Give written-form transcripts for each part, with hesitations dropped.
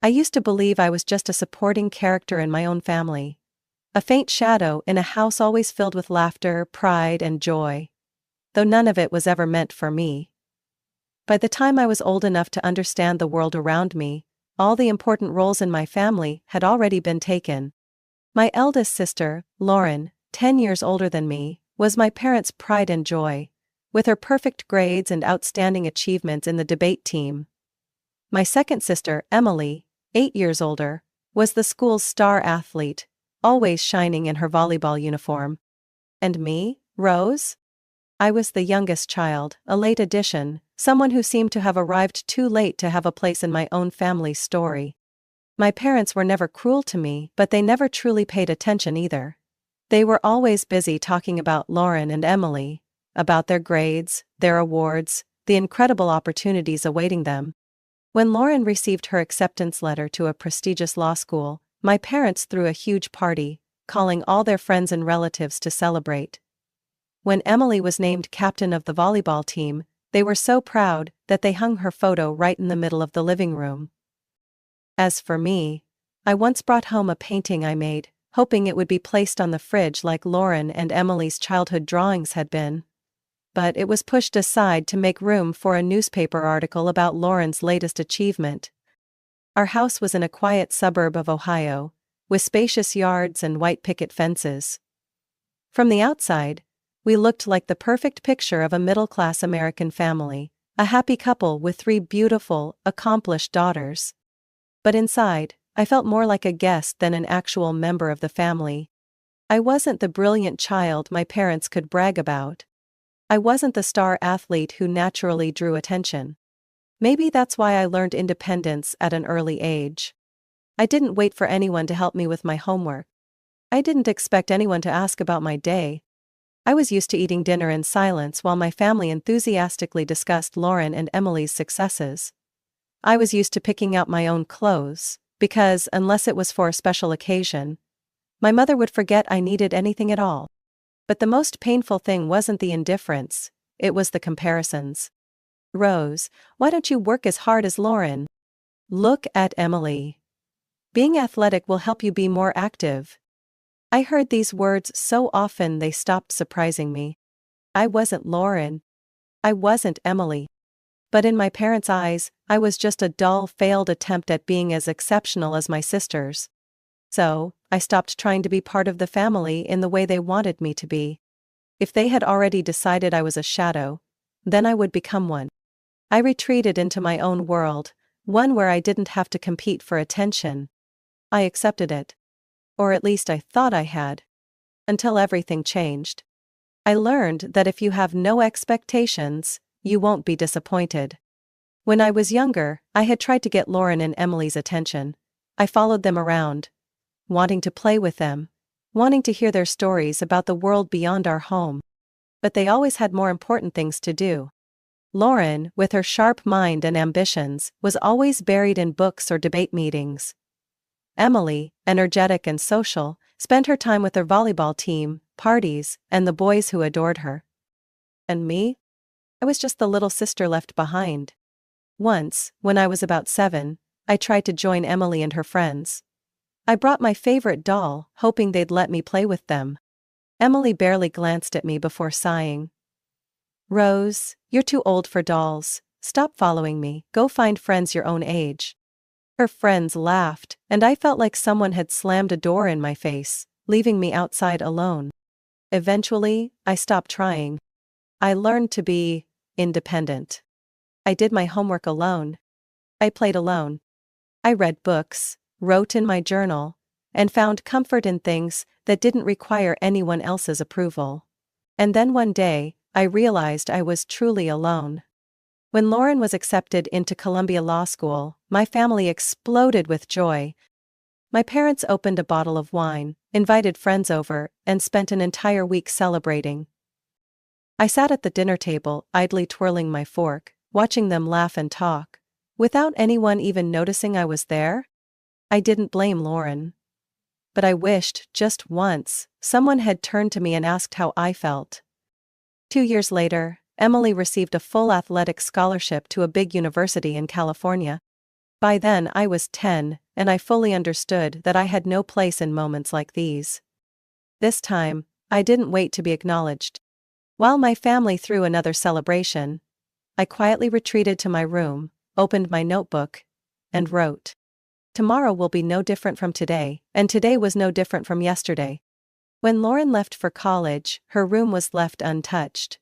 I used to believe I was just a supporting character in my own family. A faint shadow in a house always filled with laughter, pride, and joy. Though none of it was ever meant for me. By the time I was old enough to understand the world around me, all the important roles in my family had already been taken. My eldest sister, Lauren, 10 years older than me, was my parents' pride and joy, with her perfect grades and outstanding achievements in the debate team. My second sister, Emily, 8 years older, was the school's star athlete, always shining in her volleyball uniform. And me, Rose? I was the youngest child, a late addition, someone who seemed to have arrived too late to have a place in my own family's story. My parents were never cruel to me, but they never truly paid attention either. They were always busy talking about Lauren and Emily, about their grades, their awards, the incredible opportunities awaiting them. When Lauren received her acceptance letter to a prestigious law school, my parents threw a huge party, calling all their friends and relatives to celebrate. When Emily was named captain of the volleyball team, they were so proud that they hung her photo right in the middle of the living room. As for me, I once brought home a painting I made, hoping it would be placed on the fridge like Lauren and Emily's childhood drawings had been. But it was pushed aside to make room for a newspaper article about Lauren's latest achievement. Our house was in a quiet suburb of Ohio, with spacious yards and white picket fences. From the outside, we looked like the perfect picture of a middle-class American family, a happy couple with 3 beautiful, accomplished daughters. But inside, I felt more like a guest than an actual member of the family. I wasn't the brilliant child my parents could brag about. I wasn't the star athlete who naturally drew attention. Maybe that's why I learned independence at an early age. I didn't wait for anyone to help me with my homework. I didn't expect anyone to ask about my day. I was used to eating dinner in silence while my family enthusiastically discussed Lauren and Emily's successes. I was used to picking out my own clothes, because, unless it was for a special occasion, my mother would forget I needed anything at all. But the most painful thing wasn't the indifference, it was the comparisons. Rose, why don't you work as hard as Lauren? Look at Emily. Being athletic will help you be more active. I heard these words so often they stopped surprising me. I wasn't Lauren. I wasn't Emily. But in my parents' eyes, I was just a dull, failed attempt at being as exceptional as my sisters. So, I stopped trying to be part of the family in the way they wanted me to be. If they had already decided I was a shadow, then I would become one. I retreated into my own world, one where I didn't have to compete for attention. I accepted it. Or at least I thought I had. Until everything changed. I learned that if you have no expectations, you won't be disappointed. When I was younger, I had tried to get Lauren and Emily's attention. I followed them around, wanting to play with them, wanting to hear their stories about the world beyond our home. But they always had more important things to do. Lauren, with her sharp mind and ambitions, was always buried in books or debate meetings. Emily, energetic and social, spent her time with her volleyball team, parties, and the boys who adored her. And me? I was just the little sister left behind. Once, when I was about 7, I tried to join Emily and her friends. I brought my favorite doll, hoping they'd let me play with them. Emily barely glanced at me before sighing. Rose, you're too old for dolls. Stop following me, go find friends your own age. Her friends laughed, and I felt like someone had slammed a door in my face, leaving me outside alone. Eventually, I stopped trying. I learned to be independent. I did my homework alone. I played alone. I read books, wrote in my journal, and found comfort in things that didn't require anyone else's approval. And then one day, I realized I was truly alone. When Lauren was accepted into Columbia Law School, my family exploded with joy. My parents opened a bottle of wine, invited friends over, and spent an entire week celebrating. I sat at the dinner table, idly twirling my fork, watching them laugh and talk, without anyone even noticing I was there. I didn't blame Lauren. But I wished, just once, someone had turned to me and asked how I felt. 2 years later, Emily received a full athletic scholarship to a big university in California. By then I was 10, and I fully understood that I had no place in moments like these. This time, I didn't wait to be acknowledged. While my family threw another celebration, I quietly retreated to my room, opened my notebook, and wrote. Tomorrow will be no different from today, and today was no different from yesterday. When Lauren left for college, her room was left untouched.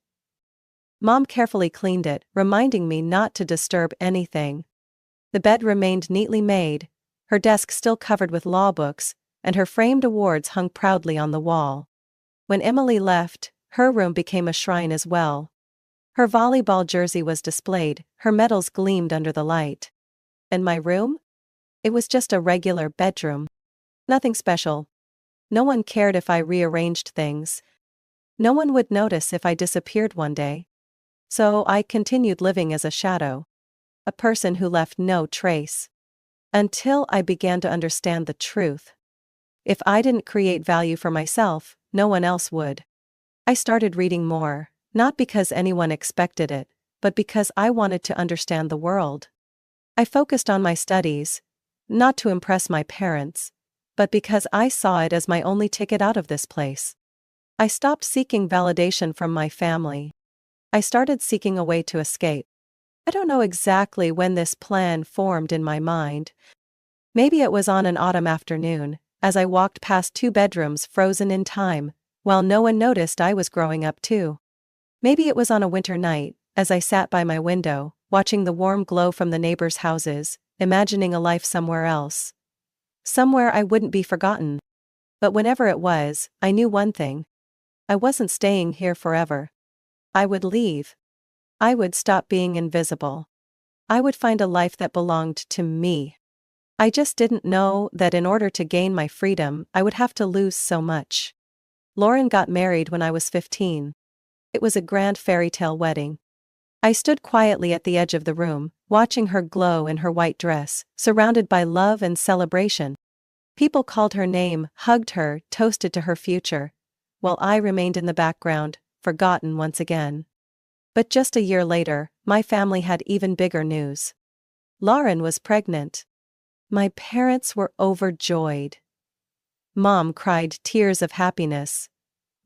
Mom carefully cleaned it, reminding me not to disturb anything. The bed remained neatly made, her desk still covered with law books, and her framed awards hung proudly on the wall. When Emily left, her room became a shrine as well. Her volleyball jersey was displayed, her medals gleamed under the light. And my room? It was just a regular bedroom. Nothing special. No one cared if I rearranged things. No one would notice if I disappeared one day. So I continued living as a shadow. A person who left no trace. Until I began to understand the truth. If I didn't create value for myself, no one else would. I started reading more, not because anyone expected it, but because I wanted to understand the world. I focused on my studies, not to impress my parents, but because I saw it as my only ticket out of this place. I stopped seeking validation from my family. I started seeking a way to escape. I don't know exactly when this plan formed in my mind. Maybe it was on an autumn afternoon, as I walked past two bedrooms frozen in time, while no one noticed I was growing up too. Maybe it was on a winter night, as I sat by my window, watching the warm glow from the neighbors' houses, imagining a life somewhere else. Somewhere I wouldn't be forgotten. But whenever it was, I knew one thing. I wasn't staying here forever. I would leave. I would stop being invisible. I would find a life that belonged to me. I just didn't know that in order to gain my freedom, I would have to lose so much. Lauren got married when I was 15. It was a grand fairy tale wedding. I stood quietly at the edge of the room, watching her glow in her white dress, surrounded by love and celebration. People called her name, hugged her, toasted to her future, while I remained in the background, forgotten once again. But just a year later, my family had even bigger news. Lauren was pregnant. My parents were overjoyed. Mom cried tears of happiness.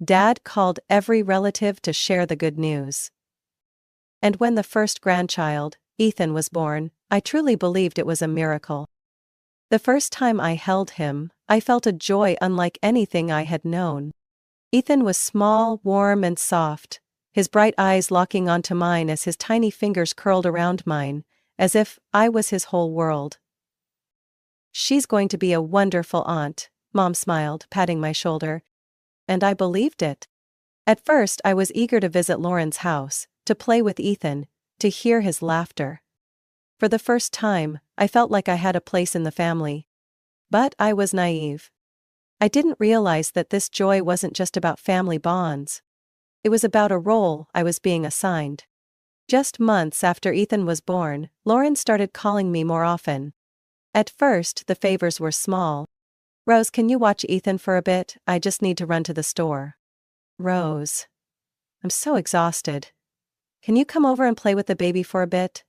Dad called every relative to share the good news. And when the first grandchild, Ethan, was born, I truly believed it was a miracle. The first time I held him, I felt a joy unlike anything I had known. Ethan was small, warm, and soft, his bright eyes locking onto mine as his tiny fingers curled around mine, as if I was his whole world. She's going to be a wonderful aunt, Mom smiled, patting my shoulder. And I believed it. At first I was eager to visit Lauren's house, to play with Ethan, to hear his laughter. For the first time, I felt like I had a place in the family. But I was naive. I didn't realize that this joy wasn't just about family bonds. It was about a role I was being assigned. Just months after Ethan was born, Lauren started calling me more often. At first, the favors were small. Rose, can you watch Ethan for a bit? I just need to run to the store. Rose. I'm so exhausted. Can you come over and play with the baby for a bit?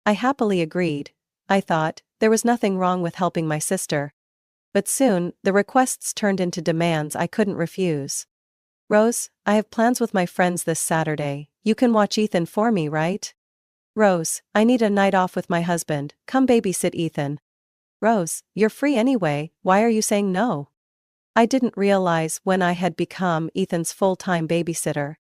I happily agreed. I thought, there was nothing wrong with helping my sister. But soon, the requests turned into demands I couldn't refuse. Rose, I have plans with my friends this Saturday. You can watch Ethan for me, right? Rose, I need a night off with my husband. Come babysit Ethan. Rose, you're free anyway, why are you saying no? I didn't realize when I had become Ethan's full-time babysitter.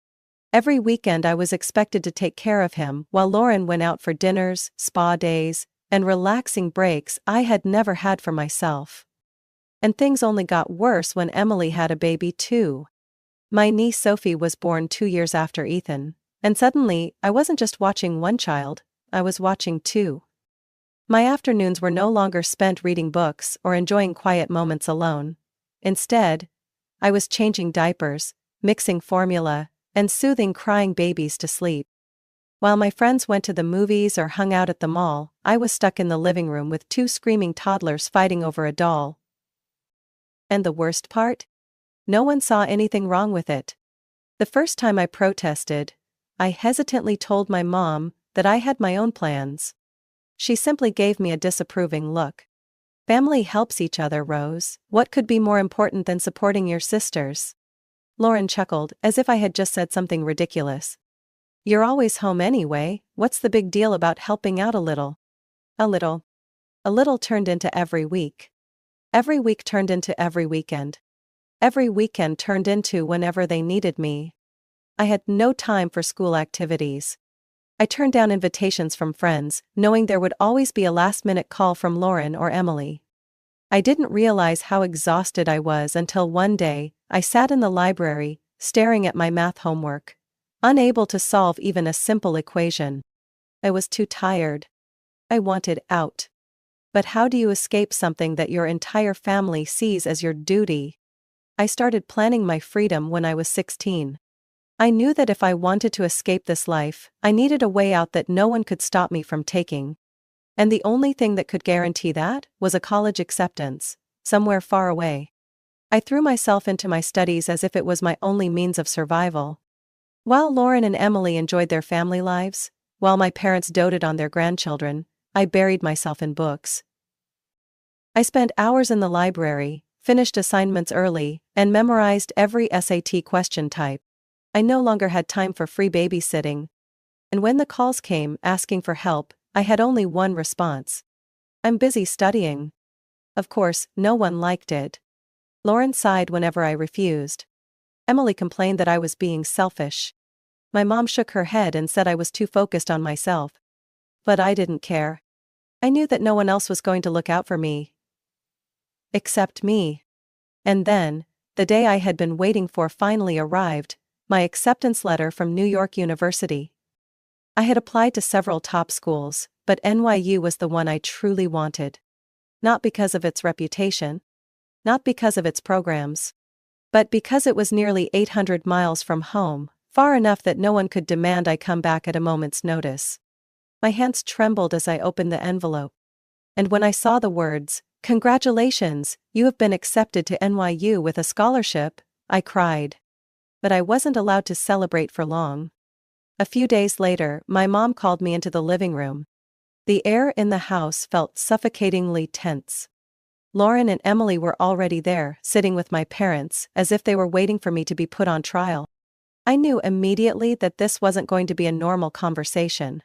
Every weekend I was expected to take care of him while Lauren went out for dinners, spa days, and relaxing breaks I had never had for myself. And things only got worse when Emily had a baby too. My niece Sophie was born 2 years after Ethan, and suddenly I wasn't just watching one child, I was watching two. My afternoons were no longer spent reading books or enjoying quiet moments alone. Instead, I was changing diapers, mixing formula, and soothing crying babies to sleep. While my friends went to the movies or hung out at the mall, I was stuck in the living room with two screaming toddlers fighting over a doll. And the worst part? No one saw anything wrong with it. The first time I protested, I hesitantly told my mom that I had my own plans. She simply gave me a disapproving look. Family helps each other, Rose. What could be more important than supporting your sisters? Lauren chuckled, as if I had just said something ridiculous. You're always home anyway, what's the big deal about helping out a little? A little. A little turned into every week. Every week turned into every weekend. Every weekend turned into whenever they needed me. I had no time for school activities. I turned down invitations from friends, knowing there would always be a last-minute call from Lauren or Emily. I didn't realize how exhausted I was until one day, I sat in the library, staring at my math homework, unable to solve even a simple equation. I was too tired. I wanted out. But how do you escape something that your entire family sees as your duty? I started planning my freedom when I was 16. I knew that if I wanted to escape this life, I needed a way out that no one could stop me from taking. And the only thing that could guarantee that was a college acceptance, somewhere far away. I threw myself into my studies as if it was my only means of survival. While Lauren and Emily enjoyed their family lives, while my parents doted on their grandchildren, I buried myself in books. I spent hours in the library, finished assignments early, and memorized every SAT question type. I no longer had time for free babysitting. And when the calls came asking for help, I had only one response. I'm busy studying. Of course, no one liked it. Lauren sighed whenever I refused. Emily complained that I was being selfish. My mom shook her head and said I was too focused on myself. But I didn't care. I knew that no one else was going to look out for me. Except me. And then, the day I had been waiting for finally arrived, my acceptance letter from New York University. I had applied to several top schools, but NYU was the one I truly wanted. Not because of its reputation. Not because of its programs. But because it was nearly 800 miles from home, far enough that no one could demand I come back at a moment's notice. My hands trembled as I opened the envelope. And when I saw the words, "Congratulations, you have been accepted to NYU with a scholarship," I cried. But I wasn't allowed to celebrate for long. A few days later, my mom called me into the living room. The air in the house felt suffocatingly tense. Lauren and Emily were already there, sitting with my parents, as if they were waiting for me to be put on trial. I knew immediately that this wasn't going to be a normal conversation.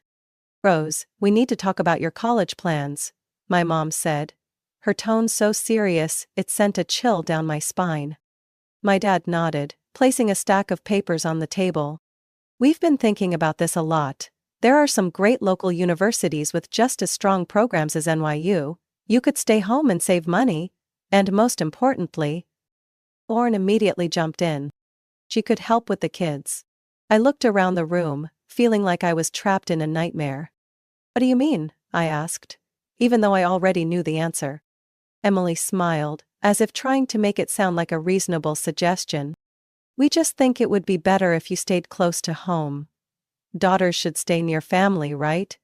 "Rose, we need to talk about your college plans," my mom said. Her tone so serious, it sent a chill down my spine. My dad nodded, placing a stack of papers on the table. "We've been thinking about this a lot. There are some great local universities with just as strong programs as NYU. You could stay home and save money. And most importantly..." Lauren immediately jumped in. She could help with the kids. I looked around the room, feeling like I was trapped in a nightmare. "What do you mean?" I asked, even though I already knew the answer. Emily smiled, as if trying to make it sound like a reasonable suggestion. "We just think it would be better if you stayed close to home. Daughters should stay near family, right?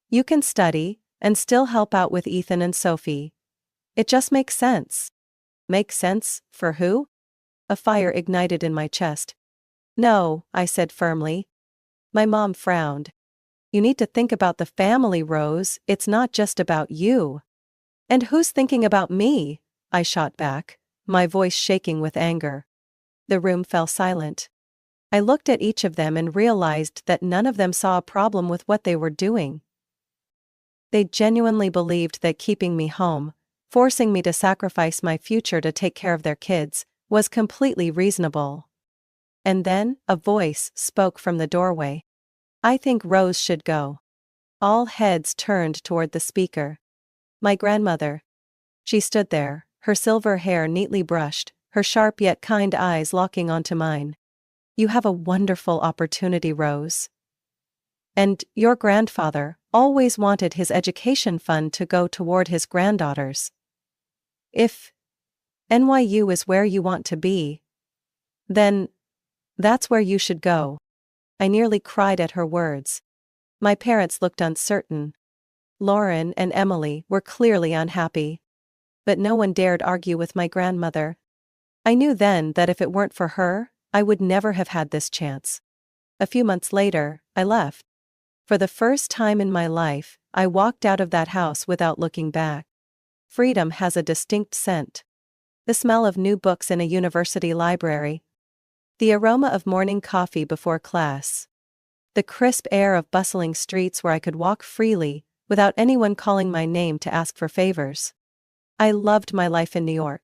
You can study, and still help out with Ethan and Sophie. It just makes sense." "Makes sense, for who?" A fire ignited in my chest. "No," I said firmly. My mom frowned. "You need to think about the family, Rose, it's not just about you." "And who's thinking about me?" I shot back, my voice shaking with anger. The room fell silent. I looked at each of them and realized that none of them saw a problem with what they were doing. They genuinely believed that keeping me home, forcing me to sacrifice my future to take care of their kids, was completely reasonable. And then, a voice spoke from the doorway. "I think Rose should go." All heads turned toward the speaker. My grandmother. She stood there, her silver hair neatly brushed, her sharp yet kind eyes locking onto mine. "You have a wonderful opportunity, Rose. And your grandfather always wanted his education fund to go toward his granddaughters. If NYU is where you want to be, then that's where you should go." I nearly cried at her words. My parents looked uncertain. Lauren and Emily were clearly unhappy. But no one dared argue with my grandmother. I knew then that if it weren't for her, I would never have had this chance. A few months later, I left. For the first time in my life, I walked out of that house without looking back. Freedom has a distinct scent. The smell of new books in a university library. The aroma of morning coffee before class. The crisp air of bustling streets where I could walk freely, without anyone calling my name to ask for favors. I loved my life in New York.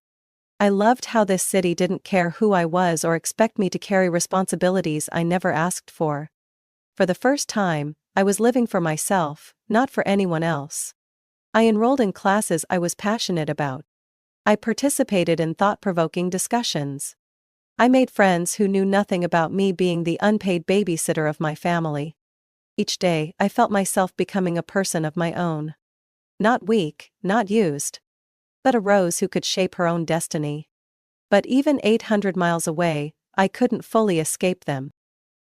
I loved how this city didn't care who I was or expect me to carry responsibilities I never asked for. For the first time, I was living for myself, not for anyone else. I enrolled in classes I was passionate about. I participated in thought-provoking discussions. I made friends who knew nothing about me being the unpaid babysitter of my family. Each day, I felt myself becoming a person of my own. Not weak, not used. But a Rose who could shape her own destiny. But even 800 miles away, I couldn't fully escape them.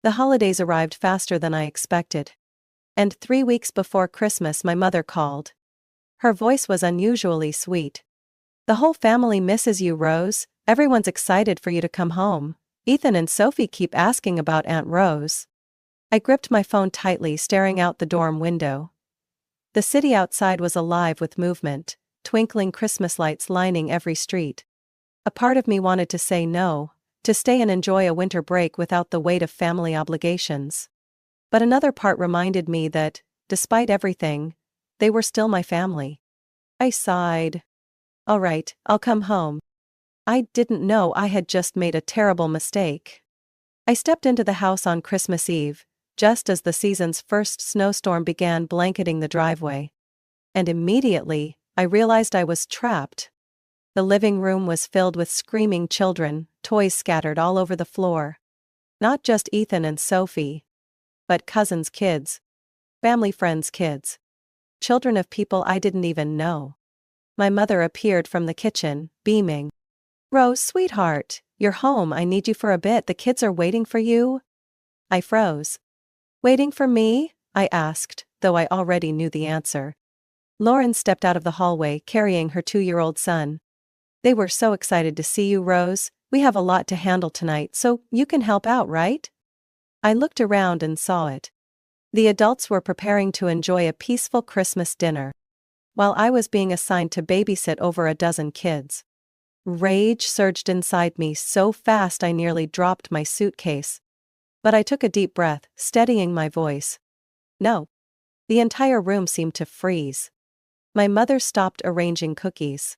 The holidays arrived faster than I expected. And 3 weeks before Christmas my mother called. Her voice was unusually sweet. "The whole family misses you, Rose. Everyone's excited for you to come home. Ethan and Sophie keep asking about Aunt Rose." I gripped my phone tightly, staring out the dorm window. The city outside was alive with movement, twinkling Christmas lights lining every street. A part of me wanted to say no, to stay and enjoy a winter break without the weight of family obligations. But another part reminded me that, despite everything, they were still my family. I sighed. "All right, I'll come home." I didn't know I had just made a terrible mistake. I stepped into the house on Christmas Eve, just as the season's first snowstorm began blanketing the driveway. And immediately, I realized I was trapped. The living room was filled with screaming children, toys scattered all over the floor. Not just Ethan and Sophie, but cousins' kids, family friends' kids, children of people I didn't even know. My mother appeared from the kitchen, beaming. "Rose, sweetheart, you're home. I need you for a bit. The kids are waiting for you." I froze. "Waiting for me?" I asked, though I already knew the answer. Lauren stepped out of the hallway carrying her 2-year-old son. "They were so excited to see you, Rose. We have a lot to handle tonight, so you can help out, right?" I looked around and saw it. The adults were preparing to enjoy a peaceful Christmas dinner, while I was being assigned to babysit over a dozen kids. Rage surged inside me so fast I nearly dropped my suitcase. But I took a deep breath, steadying my voice. "No." The entire room seemed to freeze. My mother stopped arranging cookies.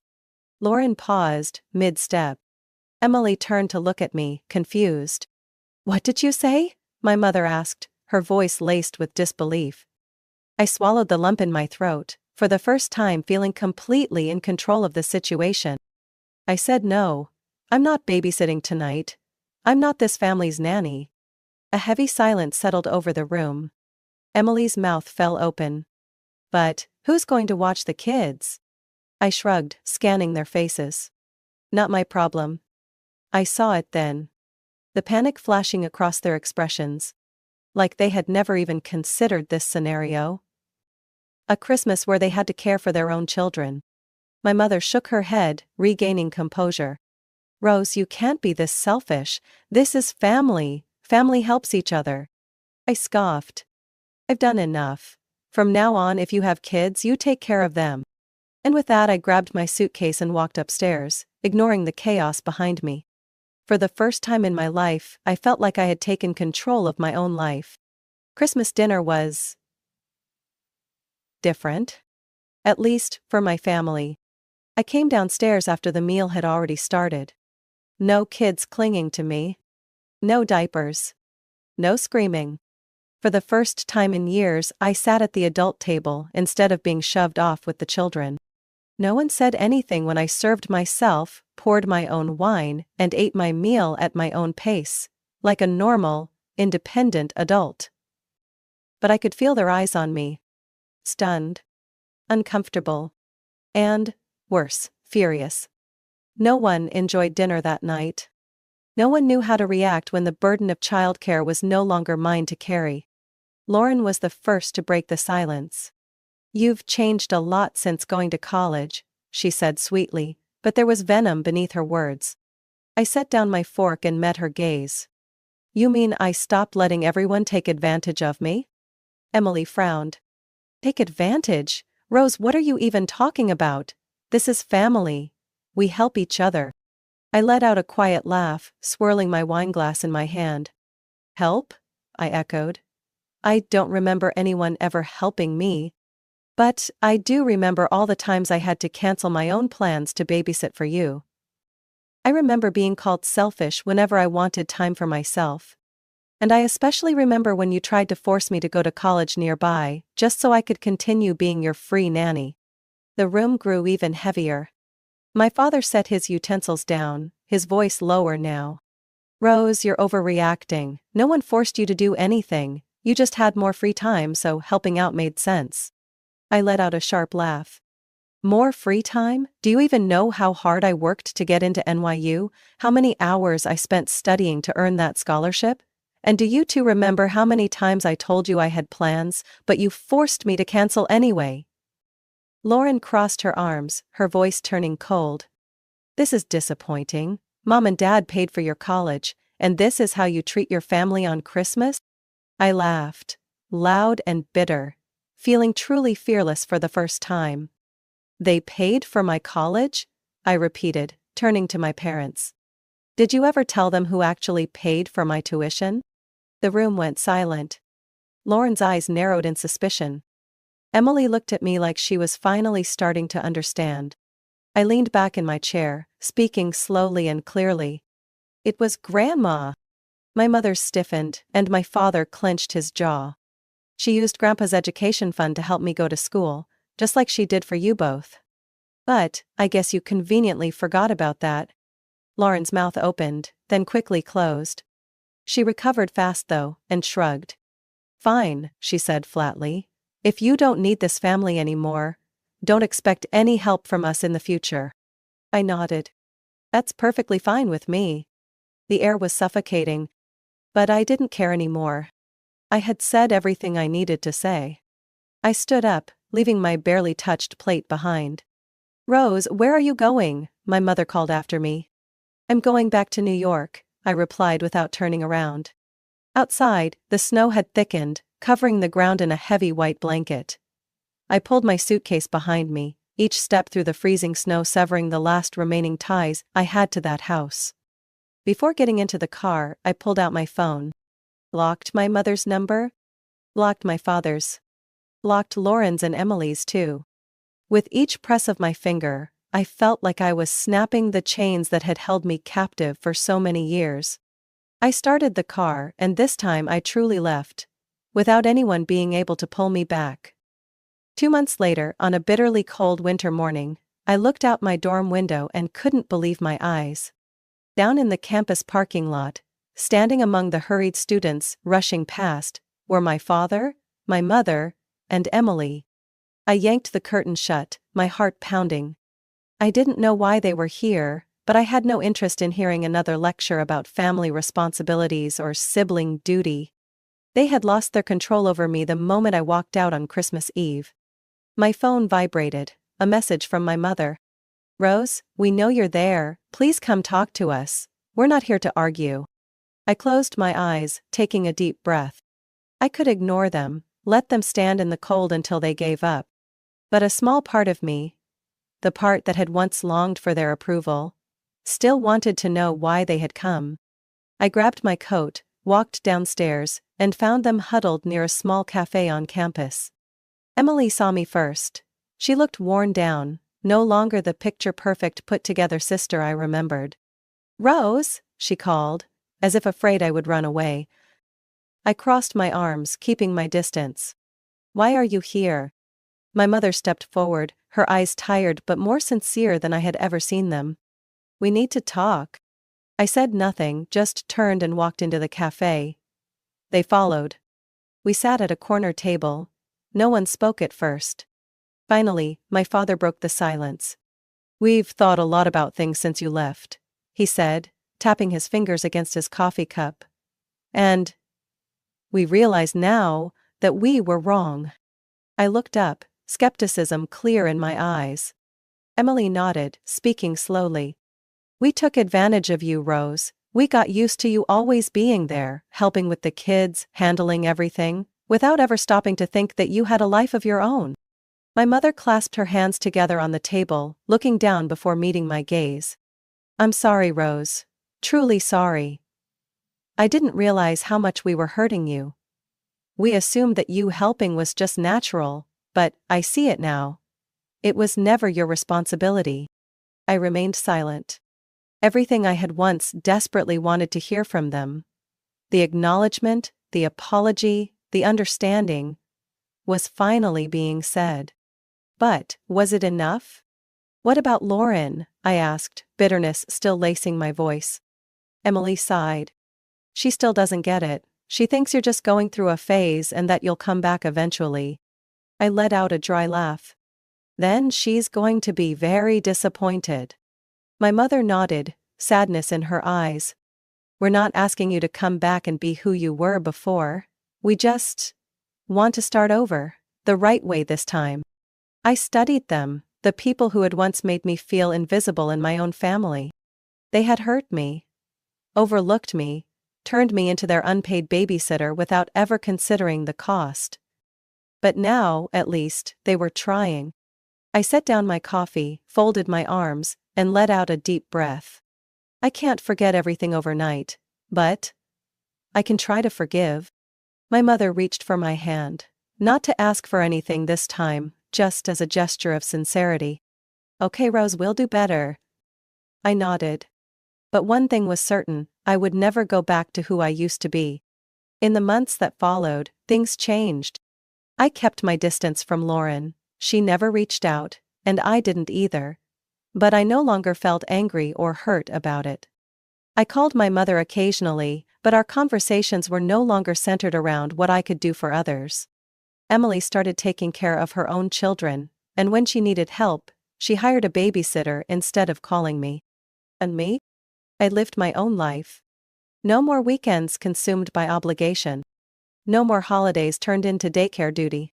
Lauren paused, mid-step. Emily turned to look at me, confused. "What did you say?" my mother asked, her voice laced with disbelief. I swallowed the lump in my throat, for the first time feeling completely in control of the situation. I said no. "I'm not babysitting tonight. I'm not this family's nanny." A heavy silence settled over the room. Emily's mouth fell open. "But, who's going to watch the kids?" I shrugged, scanning their faces. "Not my problem." I saw it then. The panic flashing across their expressions. Like they had never even considered this scenario. A Christmas where they had to care for their own children. My mother shook her head, regaining composure. "Rose, you can't be this selfish. This is family. Family helps each other." I scoffed. "I've done enough. From now on, if you have kids, you take care of them." And with that I grabbed my suitcase and walked upstairs, ignoring the chaos behind me. For the first time in my life, I felt like I had taken control of my own life. Christmas dinner was different. At least, for my family. I came downstairs after the meal had already started. No kids clinging to me. No diapers. No screaming. For the first time in years, I sat at the adult table instead of being shoved off with the children. No one said anything when I served myself, poured my own wine, and ate my meal at my own pace, like a normal, independent adult. But I could feel their eyes on me. Stunned. Uncomfortable. And, worse, furious. No one enjoyed dinner that night. No one knew how to react when the burden of childcare was no longer mine to carry. Lauren was the first to break the silence. "You've changed a lot since going to college," she said sweetly, but there was venom beneath her words. I set down my fork and met her gaze. "You mean I stopped letting everyone take advantage of me?" Emily frowned. Take advantage? Rose, what are you even talking about? This is family. We help each other. I let out a quiet laugh, swirling my wineglass in my hand. Help? I echoed. I don't remember anyone ever helping me. But I do remember all the times I had to cancel my own plans to babysit for you. I remember being called selfish whenever I wanted time for myself. And I especially remember when you tried to force me to go to college nearby, just so I could continue being your free nanny. The room grew even heavier. My father set his utensils down, his voice lower now. Rose, you're overreacting. No one forced you to do anything, you just had more free time, so helping out made sense. I let out a sharp laugh. More free time? Do you even know how hard I worked to get into NYU? How many hours I spent studying to earn that scholarship? And do you two remember how many times I told you I had plans, but you forced me to cancel anyway? Lauren crossed her arms, her voice turning cold. This is disappointing. Mom and Dad paid for your college, and this is how you treat your family on Christmas? I laughed, loud and bitter, feeling truly fearless for the first time. They paid for my college? I repeated, turning to my parents. Did you ever tell them who actually paid for my tuition? The room went silent. Lauren's eyes narrowed in suspicion. Emily looked at me like she was finally starting to understand. I leaned back in my chair, speaking slowly and clearly. It was Grandma. My mother stiffened, and my father clenched his jaw. She used Grandpa's education fund to help me go to school, just like she did for you both. But, I guess you conveniently forgot about that. Lauren's mouth opened, then quickly closed. She recovered fast though, and shrugged. Fine, she said flatly. If you don't need this family anymore, don't expect any help from us in the future. I nodded. That's perfectly fine with me. The air was suffocating, but I didn't care anymore. I had said everything I needed to say. I stood up, leaving my barely touched plate behind. Rose, where are you going? My mother called after me. I'm going back to New York, I replied without turning around. Outside, the snow had thickened, covering the ground in a heavy white blanket. I pulled my suitcase behind me, each step through the freezing snow severing the last remaining ties I had to that house. Before getting into the car, I pulled out my phone. Blocked my mother's number? Blocked my father's. Blocked Lauren's and Emily's too. With each press of my finger, I felt like I was snapping the chains that had held me captive for so many years. I started the car, and this time I truly left, without anyone being able to pull me back. 2 months later, on a bitterly cold winter morning, I looked out my dorm window and couldn't believe my eyes. Down in the campus parking lot, standing among the hurried students rushing past, were my father, my mother, and Emily. I yanked the curtain shut, my heart pounding. I didn't know why they were here, but I had no interest in hearing another lecture about family responsibilities or sibling duty. They had lost their control over me the moment I walked out on Christmas Eve. My phone vibrated, a message from my mother. Rose, we know you're there, please come talk to us. We're not here to argue. I closed my eyes, taking a deep breath. I could ignore them, let them stand in the cold until they gave up. But a small part of me, the part that had once longed for their approval, still wanted to know why they had come. I grabbed my coat, walked downstairs, and found them huddled near a small cafe on campus. Emily saw me first. She looked worn down, no longer the picture-perfect put-together sister I remembered. Rose, she called, as if afraid I would run away. I crossed my arms, keeping my distance. Why are you here? My mother stepped forward, her eyes tired but more sincere than I had ever seen them. We need to talk. I said nothing, just turned and walked into the cafe. They followed. We sat at a corner table. No one spoke at first. Finally, my father broke the silence. We've thought a lot about things since you left, he said, tapping his fingers against his coffee cup. And we realize now that we were wrong. I looked up, skepticism clear in my eyes. Emily nodded, speaking slowly. We took advantage of you, Rose. We got used to you always being there, helping with the kids, handling everything. without ever stopping to think that you had a life of your own. My mother clasped her hands together on the table, looking down before meeting my gaze. I'm sorry, Rose. Truly sorry. I didn't realize how much we were hurting you. We assumed that you helping was just natural, but I see it now. It was never your responsibility. I remained silent. Everything I had once desperately wanted to hear from them, the acknowledgement, the apology, the understanding, was finally being said. But, was it enough? What about Lauren? I asked, bitterness still lacing my voice. Emily sighed. She still doesn't get it. She thinks you're just going through a phase and that you'll come back eventually. I let out a dry laugh. Then she's going to be very disappointed. My mother nodded, sadness in her eyes. We're not asking you to come back and be who you were before. We just want to start over, the right way this time. I studied them, the people who had once made me feel invisible in my own family. They had hurt me, overlooked me, turned me into their unpaid babysitter without ever considering the cost. But now, at least, they were trying. I set down my coffee, folded my arms, and let out a deep breath. I can't forget everything overnight, but I can try to forgive. My mother reached for my hand, not to ask for anything this time, just as a gesture of sincerity. Okay, Rose, we'll do better. I nodded. But one thing was certain, I would never go back to who I used to be. In the months that followed, things changed. I kept my distance from Lauren. She never reached out, and I didn't either. But I no longer felt angry or hurt about it. I called my mother occasionally, but our conversations were no longer centered around what I could do for others. Emily started taking care of her own children, and when she needed help, she hired a babysitter instead of calling me. And me? I lived my own life. No more weekends consumed by obligation. No more holidays turned into daycare duty.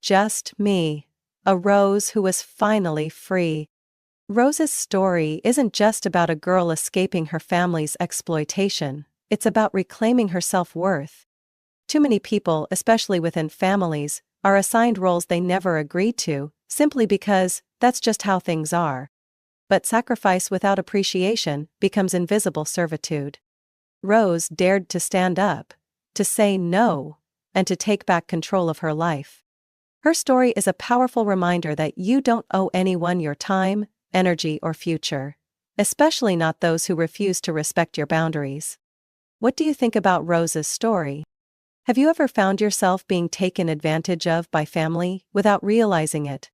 Just me, a Rose who was finally free. Rose's story isn't just about a girl escaping her family's exploitation, it's about reclaiming her self-worth. Too many people, especially within families, are assigned roles they never agreed to, simply because that's just how things are. But sacrifice without appreciation becomes invisible servitude. Rose dared to stand up, to say no, and to take back control of her life. Her story is a powerful reminder that you don't owe anyone your time, energy, or future, especially not those who refuse to respect your boundaries. What do you think about Rose's story? Have you ever found yourself being taken advantage of by family without realizing it?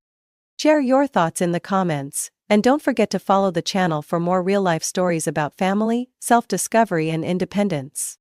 Share your thoughts in the comments, and don't forget to follow the channel for more real-life stories about family, self-discovery, and independence.